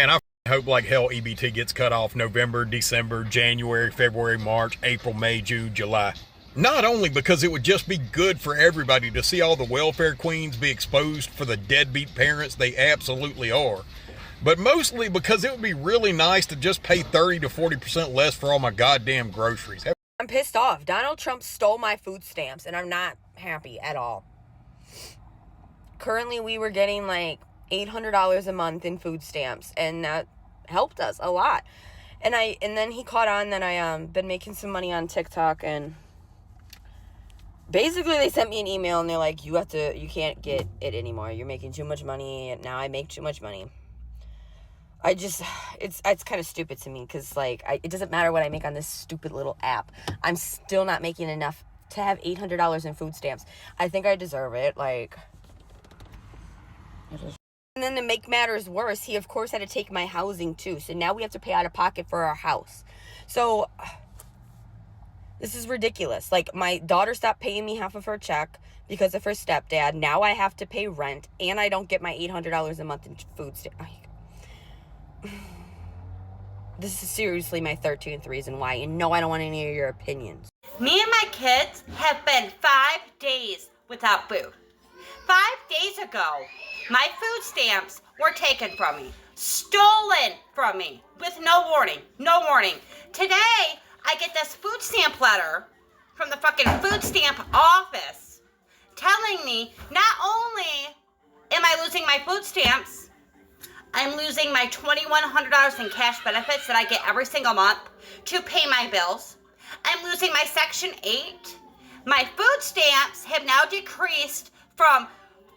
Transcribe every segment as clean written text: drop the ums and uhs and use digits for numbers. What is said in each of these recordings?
And I hope like hell EBT gets cut off November, December, January, February, March, April, May, June, July. Not only because it would just be good for everybody to see all the welfare queens be exposed for the deadbeat parents they absolutely are, but mostly because it would be really nice to just pay 30 to 40% less for all my goddamn groceries. I'm pissed off. Donald Trump stole my food stamps, and I'm not happy at all. Currently, we were getting like $800 a month in food stamps, and that helped us a lot. And then he caught on that I been making some money on TikTok, and basically they sent me an email and they're like, you can't get it anymore. You're making too much money, and now I make too much money. It's kind of stupid to me because like it doesn't matter what I make on this stupid little app. I'm still not making enough to have $800 in food stamps. I think I deserve it. Like. And then to make matters worse, he of course had to take my housing too. So now we have to pay out of pocket for our house. So this is ridiculous. Like, my daughter stopped paying me half of her check because of her stepdad. Now I have to pay rent, and I don't get my $800 a month in food stamps. This is seriously my 13th reason why. And no, I don't want any of your opinions. Me and my kids have been 5 days without food. 5 days ago, my food stamps were taken from me, stolen from me, with no warning, Today, I get this food stamp letter from the fucking food stamp office telling me not only am I losing my food stamps, I'm losing my $2,100 in cash benefits that I get every single month to pay my bills. I'm losing my Section 8. My food stamps have now decreased from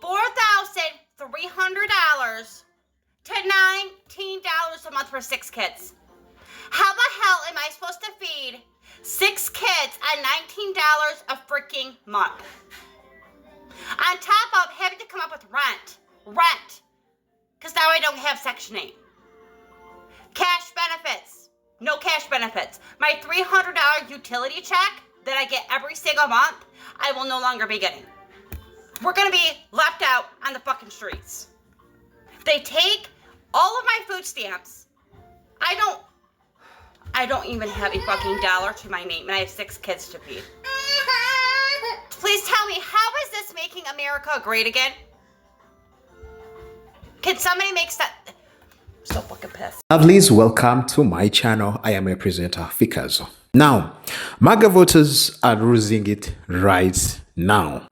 $4,300 to $19 a month for 6 kids. How the hell am I supposed to feed 6 kids on $19 a freaking month? On top of having to come up with rent, because now I don't have Section 8. Cash benefits, no cash benefits. My $300 utility check that I get every single month, I will no longer be getting. We're going to be left out on the fucking streets. They take all of my food stamps. I don't even have a fucking dollar to my name, and I have 6 kids to feed. Please tell me, how is this making America great again? Can somebody make that? I'm so fucking pissed. Lovelies, welcome to my channel. I am your presenter, Fikazo. Now, MAGA voters are losing it right now.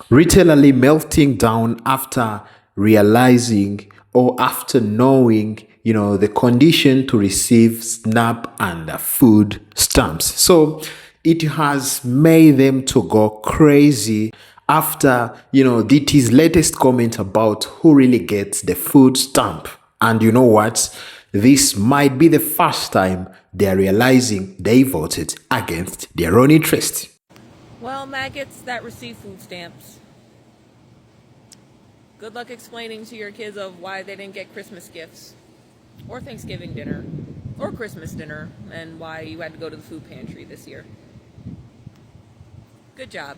Literally melting down after realizing or after knowing, the condition to receive SNAP and food stamps. So it has made them to go crazy after, DT's latest comment about who really gets the food stamp. And you know what? This might be the first time they're realizing they voted against their own interest. Well, maggots that receive food stamps, good luck explaining to your kids of why they didn't get Christmas gifts or Thanksgiving dinner or Christmas dinner and why you had to go to the food pantry this year. Good job.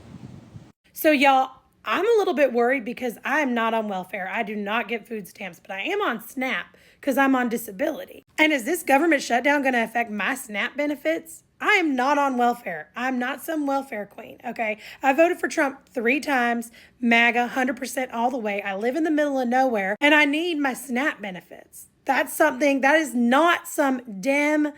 So y'all, I'm a little bit worried because I am not on welfare. I do not get food stamps, but I am on SNAP because I'm on disability. And is this government shutdown going to affect my SNAP benefits? I am not on welfare. I'm not some welfare queen, okay? I voted for Trump 3 times, MAGA, 100% all the way. I live in the middle of nowhere, and I need my SNAP benefits. That is not some Dem,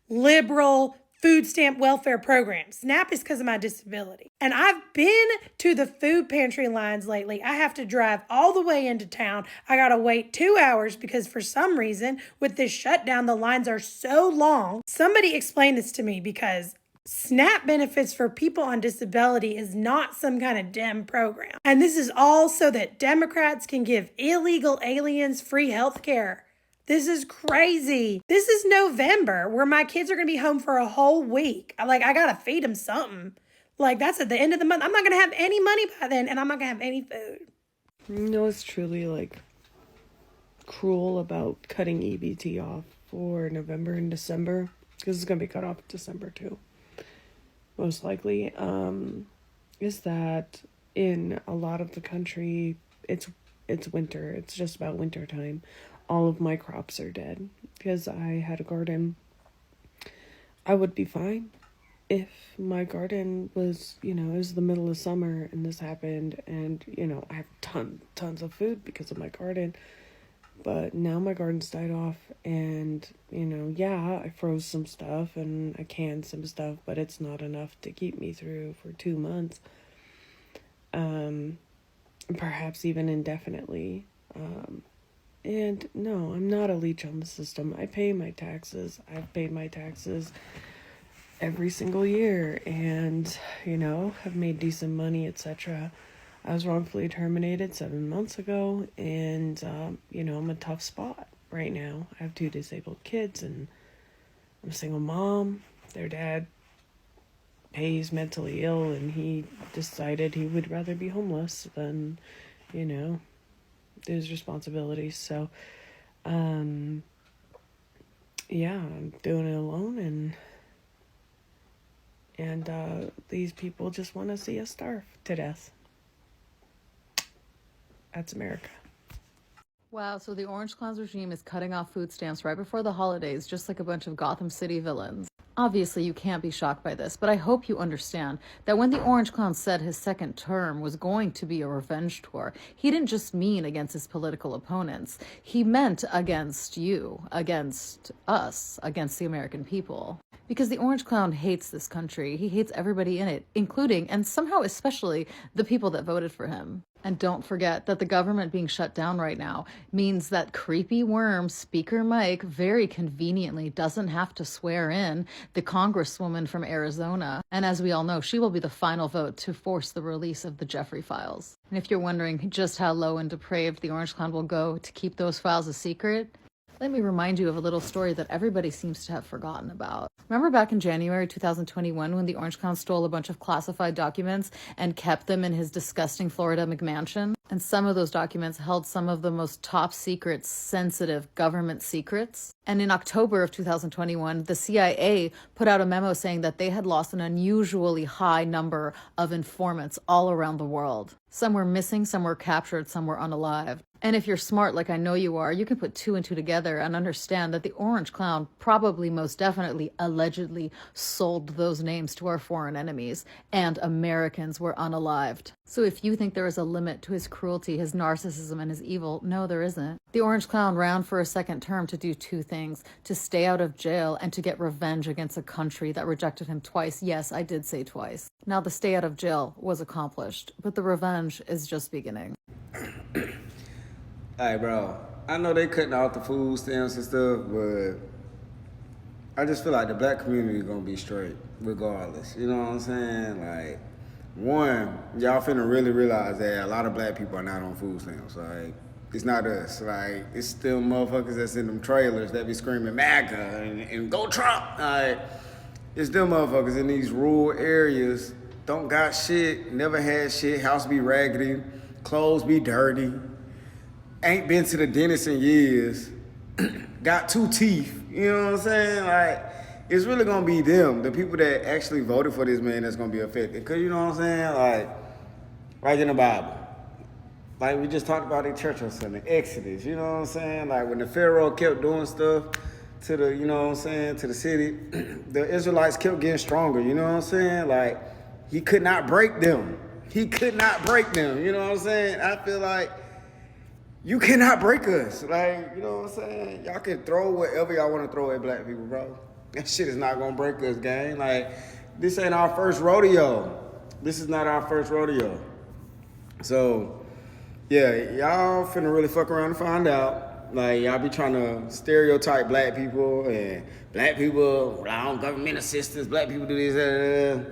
liberal, food stamp welfare program. SNAP is because of my disability. And I've been to the food pantry lines lately. I have to drive all the way into town. I got to wait 2 hours because for some reason with this shutdown, the lines are so long. Somebody explain this to me because SNAP benefits for people on disability is not some kind of Dem program. And this is all so that Democrats can give illegal aliens free health care. This is crazy. This is November where my kids are going to be home for a whole week. I got to feed them something. That's at the end of the month. I'm not going to have any money by then, and I'm not going to have any food. It's truly, cruel about cutting EBT off for November and December, because it's going to be cut off December, too. Most likely, is that in a lot of the country, it's winter. It's just about winter time. all of my crops are dead. Because I had a garden, I would be fine if my garden was, it was the middle of summer and this happened, and, I have tons of food because of my garden. But now my garden's died off, and, yeah, I froze some stuff and I canned some stuff, but it's not enough to keep me through for 2 months. Perhaps even indefinitely. And no, I'm not a leech on the system. I pay my taxes. I've paid my taxes every single year, and, have made decent money, etc. I was wrongfully terminated 7 months ago, and, I'm a tough spot right now. I have 2 disabled kids, and I'm a single mom. Their dad, he's mentally ill, and he decided he would rather be homeless than, do his responsibilities. So, yeah, I'm doing it alone, and these people just want to see us starve to death. That's America. Wow, so the Orange Clown's regime is cutting off food stamps right before the holidays, just like a bunch of Gotham City villains. Obviously, you can't be shocked by this, but I hope you understand that when the Orange Clown said his second term was going to be a revenge tour, he didn't just mean against his political opponents. He meant against you, against us, against the American people. Because the Orange Clown hates this country. He hates everybody in it, including, and somehow especially, the people that voted for him. And don't forget that the government being shut down right now means that creepy worm Speaker Mike very conveniently doesn't have to swear in the congresswoman from Arizona. And as we all know, she will be the final vote to force the release of the Jeffrey files. And if you're wondering just how low and depraved the Orange Clown will go to keep those files a secret, let me remind you of a little story that everybody seems to have forgotten about. Remember back in January 2021 when the Orange Clown stole a bunch of classified documents and kept them in his disgusting Florida McMansion? And some of those documents held some of the most top secret, sensitive government secrets. And in October of 2021, the CIA put out a memo saying that they had lost an unusually high number of informants all around the world. Some were missing, some were captured, some were unalived. And if you're smart, like I know you are, you can put 2 and 2 together and understand that the Orange Clown probably, most definitely, allegedly sold those names to our foreign enemies, and Americans were unalived. So if you think there is a limit to his cruelty, his narcissism, and his evil, no, there isn't. The Orange Clown ran for a second term to do 2 things: to stay out of jail and to get revenge against a country that rejected him twice. Yes, I did say twice. Now the stay out of jail was accomplished, but the revenge is just beginning. Hey, bro, I know they cutting out the food stamps and stuff, but I just feel like the black community gonna be straight regardless. You know what I'm saying? Like, one, y'all finna really realize that a lot of black people are not on food stamps. Like, it's not us. Like, it's still motherfuckers that's in them trailers that be screaming MAGA and go Trump. Like, it's still motherfuckers in these rural areas, don't got shit, never had shit, house be raggedy, clothes be dirty, ain't been to the dentist in years, got 2 teeth, you know what I'm saying? Like, it's really gonna be them, the people that actually voted for this man, that's gonna be affected. Cause you know what I'm saying? Like in the Bible. Like we just talked about in church on Sunday, Exodus, you know what I'm saying? Like when the Pharaoh kept doing stuff to the, you know what I'm saying, to the city, the Israelites kept getting stronger, you know what I'm saying? Like, he could not break them. He could not break them, you know what I'm saying? I feel like you cannot break us. Like, you know what I'm saying? Y'all can throw whatever y'all want to throw at black people, bro. That shit is not going to break us, gang. Like, this ain't our first rodeo. This is not our first rodeo. So, yeah, y'all finna really fuck around and find out. Like, y'all be trying to stereotype black people and black people rely on government assistance, black people do this,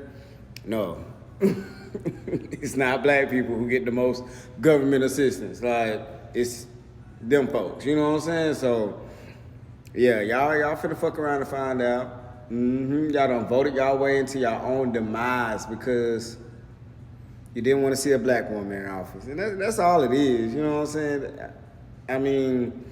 No. It's not black people who get the most government assistance. Like, it's them folks, you know what I'm saying? So, yeah, y'all finna fuck around and find out. Y'all done voted y'all way into your own demise because you didn't want to see a black woman in office. And that's all it is, you know what I'm saying? I mean,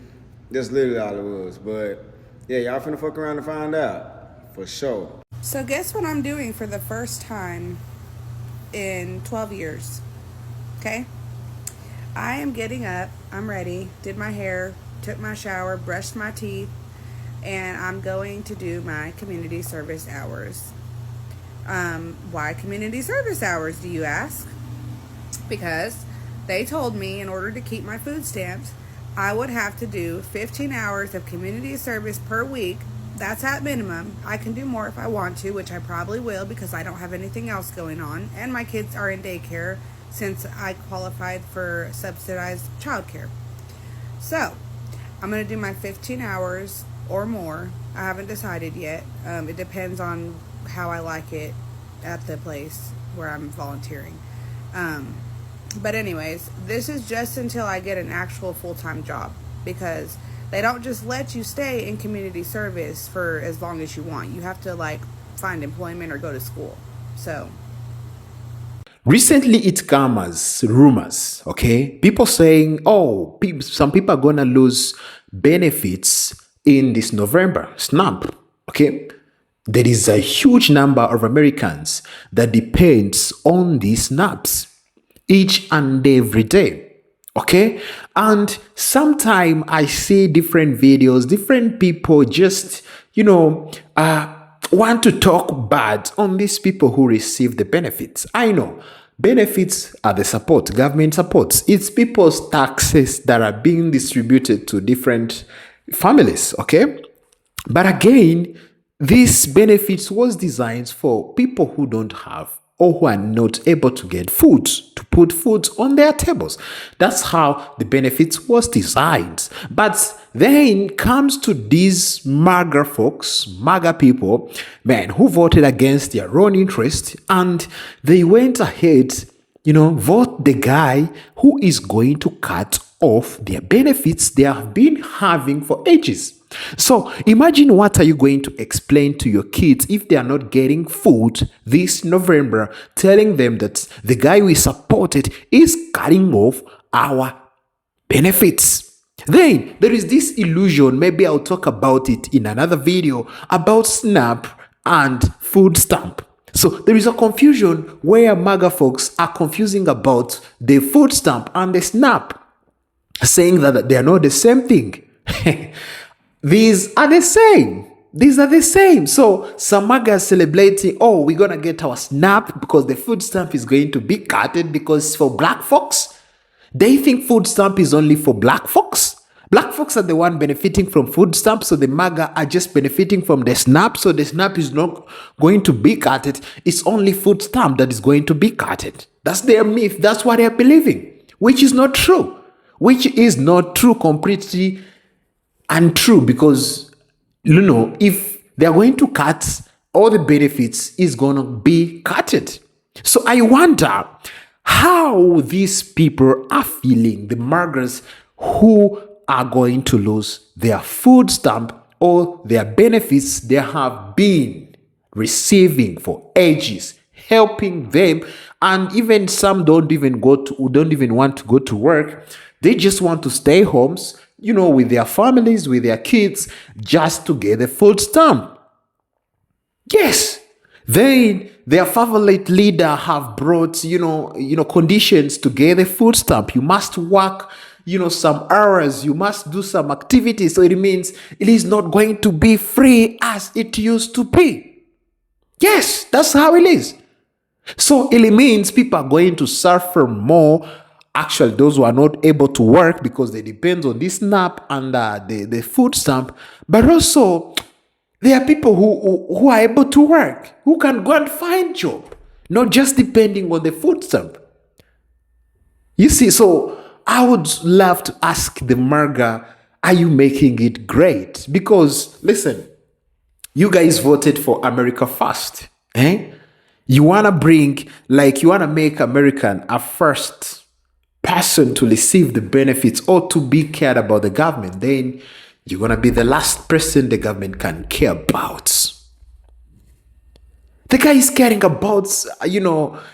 that's literally all it was. But, yeah, y'all finna fuck around and find out, for sure. So guess what I'm doing for the first time in 12 years, okay? I am getting up, I'm ready, did my hair, took my shower, brushed my teeth, and I'm going to do my community service hours. Why community service hours, do you ask? Because they told me in order to keep my food stamps, I would have to do 15 hours of community service per week. That's at minimum. I can do more if I want to, which I probably will because I don't have anything else going on. And my kids are in daycare since I qualified for subsidized childcare. So, I'm going to do my 15 hours or more. I haven't decided yet. It depends on how I like it at the place where I'm volunteering. But anyways, this is just until I get an actual full-time job, because they don't just let you stay in community service for as long as you want. You have to like find employment or go to school. So recently it came as rumors, okay? People saying, oh, some people are gonna lose benefits in this November SNAP, okay? There is a huge number of Americans that depends on these SNAPs each and every day, okay? And sometime I see different videos, different people just, want to talk bad on these people who receive the benefits. I know benefits are the support, government supports. It's people's taxes that are being distributed to different families, okay? But again, these benefits was designed for people who don't have or who are not able to get food, to put food on their tables. That's how the benefits was designed. But then comes to these MAGA folks, MAGA people, man, who voted against their own interest, and they went ahead, vote the guy who is going to cut off their benefits they have been having for ages. So imagine, what are you going to explain to your kids if they are not getting food this November, telling them that the guy we supported is cutting off our benefits? Then there is this illusion, maybe I'll talk about it in another video, about SNAP and food stamp. So there is a confusion where MAGA folks are confusing about the food stamp and the SNAP, saying that they are not the same thing. These are the same. These are the same. So some MAGA are celebrating, oh, we're going to get our SNAP because the food stamp is going to be cutted because for black folks. They think food stamp is only for black folks. Black folks are the one benefiting from food stamp, so the MAGA are just benefiting from the SNAP, so the SNAP is not going to be cutted. It's only food stamp that is going to be cutted. That's their myth. That's what they're believing, which is not true. Which is not true, completely untrue, because, if they're going to cut, all the benefits is going to be cutted. So I wonder how these people are feeling, the migrants who are going to lose their food stamp or their benefits they have been receiving for ages, helping them. And even some don't even want to go to work. They just want to stay homes, with their families, with their kids, just to get the food stamp. Yes. Then their favorite leader have brought, conditions to get the food stamp. You must work, some hours. You must do some activities. So it means it is not going to be free as it used to be. Yes, that's how it is. So it means people are going to suffer more. Actually, those who are not able to work because they depend on this SNAP and the food stamp, but also there are people who are able to work, who can go and find job, not just depending on the food stamp. You see, so I would love to ask the MAGA, are you making it great? Because listen, you guys voted for America First, eh? You want to make American a first person to receive the benefits or to be cared about the government. Then you're going to be the last person the government can care about. The guy is caring about,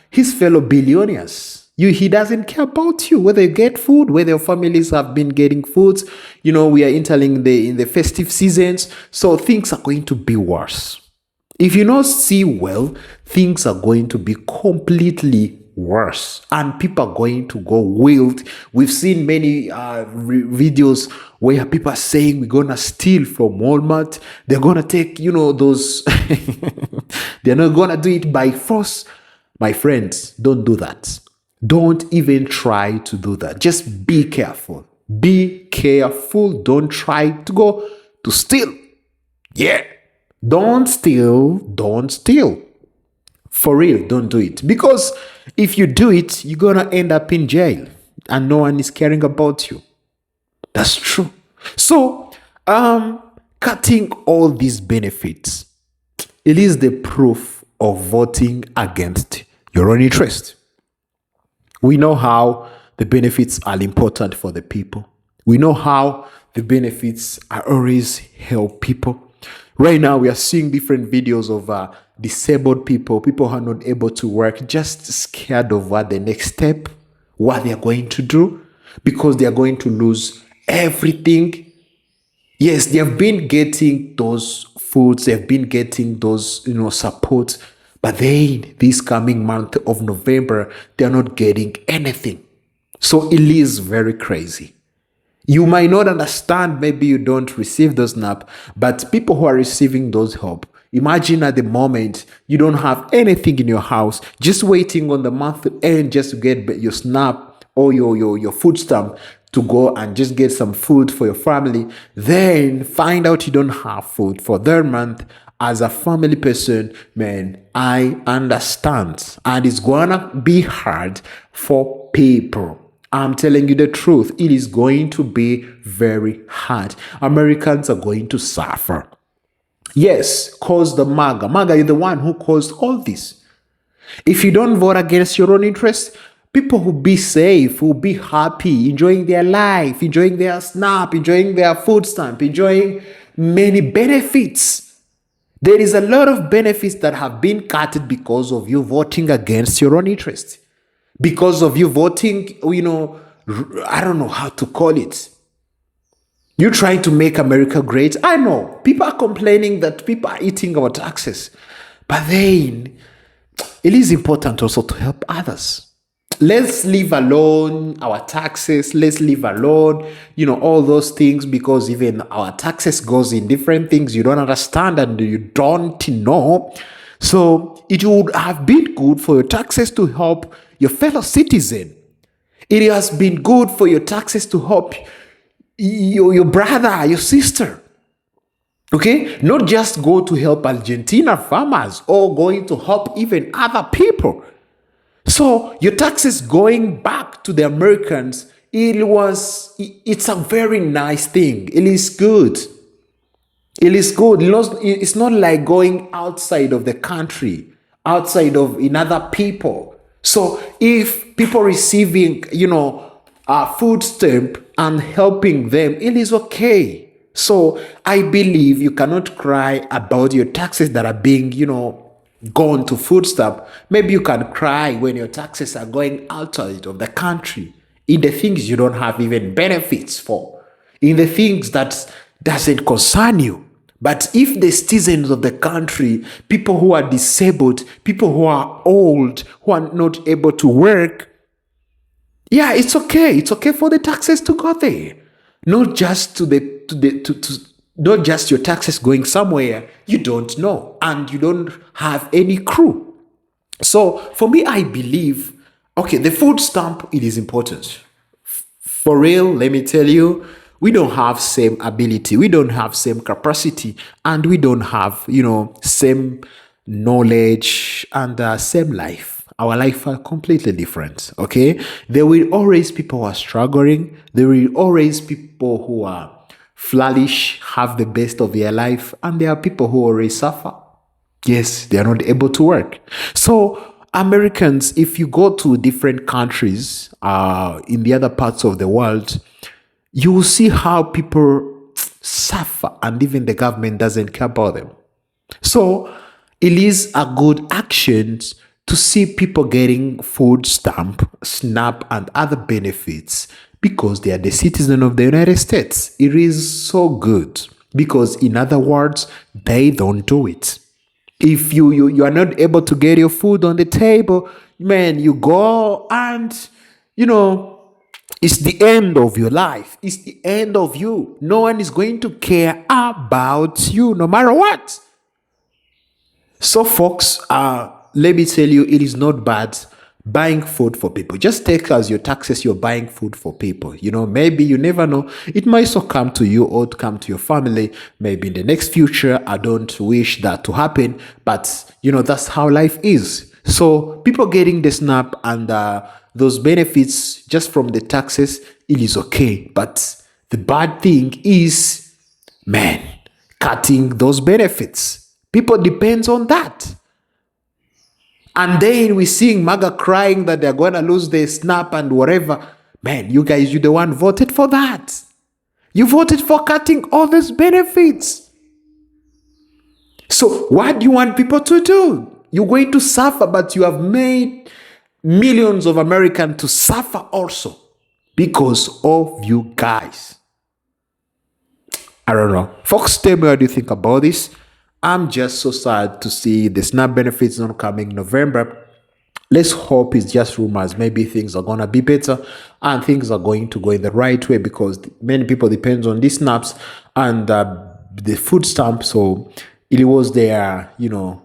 his fellow billionaires. He doesn't care about you, whether you get food, whether your families have been getting food. We are entering in the festive seasons, so things are going to be worse. If you not see well, things are going to be completely worse, and people are going to go wild. We've seen many videos where people are saying we're gonna steal from Walmart. They're gonna take, those. They're not gonna do it by force. My friends, don't do that. Don't even try to do that. Just be careful. Be careful. Don't try to go to steal. Yeah. Don't steal. Don't steal. For real, don't do it. Because if you do it, you're going to end up in jail and no one is caring about you. That's true. So, cutting all these benefits, it is the proof of voting against your own interest. We know how the benefits are important for the people. We know how the benefits are always help people. Right now, we are seeing different videos of disabled people who are not able to work, just scared of what the next step, what they are going to do, because they are going to lose everything. Yes, they have been getting those foods, they've been getting those, support, but then this coming month of November, they are not getting anything. So it is very crazy. You might not understand, maybe you don't receive those SNAP, but people who are receiving those help, imagine at the moment you don't have anything in your house, just waiting on the month to end just to get your SNAP or your food stamp to go and just get some food for your family. Then find out you don't have food for their month. As a family person, man, I understand. And it's gonna be hard for people. I'm telling you the truth. It is going to be very hard. Americans are going to suffer. Yes, cause the MAGA. MAGA is the one who caused all this. If you don't vote against your own interest, people will be safe, will be happy, enjoying their life, enjoying their SNAP, enjoying their food stamp, enjoying many benefits. There is a lot of benefits that have been cut because of you voting against your own interest. Because of you voting, I don't know how to call it. You're trying to make America great. I know. People are complaining that people are eating our taxes. But then, it is important also to help others. Let's leave alone our taxes. Let's leave alone, all those things, because even our taxes goes in different things you don't understand and you don't know. So it would have been good for your taxes to help your fellow citizen. It has been good for your taxes to help your brother, your sister. Okay? Not just go to help Argentina farmers or going to help even other people. So your taxes going back to the Americans, it's a very nice thing. It is good. It is good. It's not like going outside of the country, outside of another people. So if people receiving, a food stamp and helping them, it is okay. So I believe you cannot cry about your taxes that are being, gone to food stamp. Maybe you can cry when your taxes are going outside of the country, in the things you don't have even benefits for, in the things that doesn't concern you. But if the citizens of the country, people who are disabled, people who are old, who are not able to work, yeah, it's okay. It's okay for the taxes to go there. Not just not just your taxes going somewhere you don't know and you don't have any clue. So for me, I believe, okay, the food stamp, it is important. For real, let me tell you, we don't have same ability, we don't have same capacity, and we don't have, same knowledge and same life. Our life are completely different, okay? There will always people who are struggling. There will always people who are flourish, have the best of their life, and there are people who always suffer. Yes, they are not able to work. So Americans, if you go to different countries in the other parts of the world, you will see how people suffer and even the government doesn't care about them. So it is a good action to see people getting food stamp, SNAP, and other benefits because they are the citizen of the United States. It is so good because, in other words, they don't do it. If you are not able to get your food on the table, man, you go and, you know, it's the end of your life. It's the end of you. No one is going to care about you no matter what. So, folks, let me tell you, it is not bad buying food for people. Just take as your taxes, you're buying food for people. You know, maybe you never know. It might so come to you or come to your family. Maybe in the next future. I don't wish that to happen. But, you know, that's how life is. So, people getting the SNAP and those benefits just from the taxes, it is okay. But the bad thing is, man, cutting those benefits. People depends on that. And then we seeing MAGA crying that they're going to lose their SNAP and whatever. Man, you guys, you're the one voted for that. You voted for cutting all these benefits. So what do you want people to do? You're going to suffer, but you have made millions of Americans to suffer also because of you guys. I don't know. Folks, tell me what do you think about this? I'm just so sad to see the SNAP benefits not coming November. Let's hope it's just rumors. Maybe things are gonna be better and things are going to go in the right way because many people depend on these snaps and the food stamp. So it was their, you know,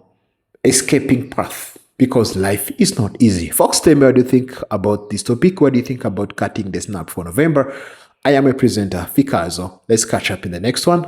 escaping path because life is not easy. Folks, tell me what do you think about this topic? What do you think about cutting the SNAP for November? I am a presenter, Fikazo. Let's catch up in the next one.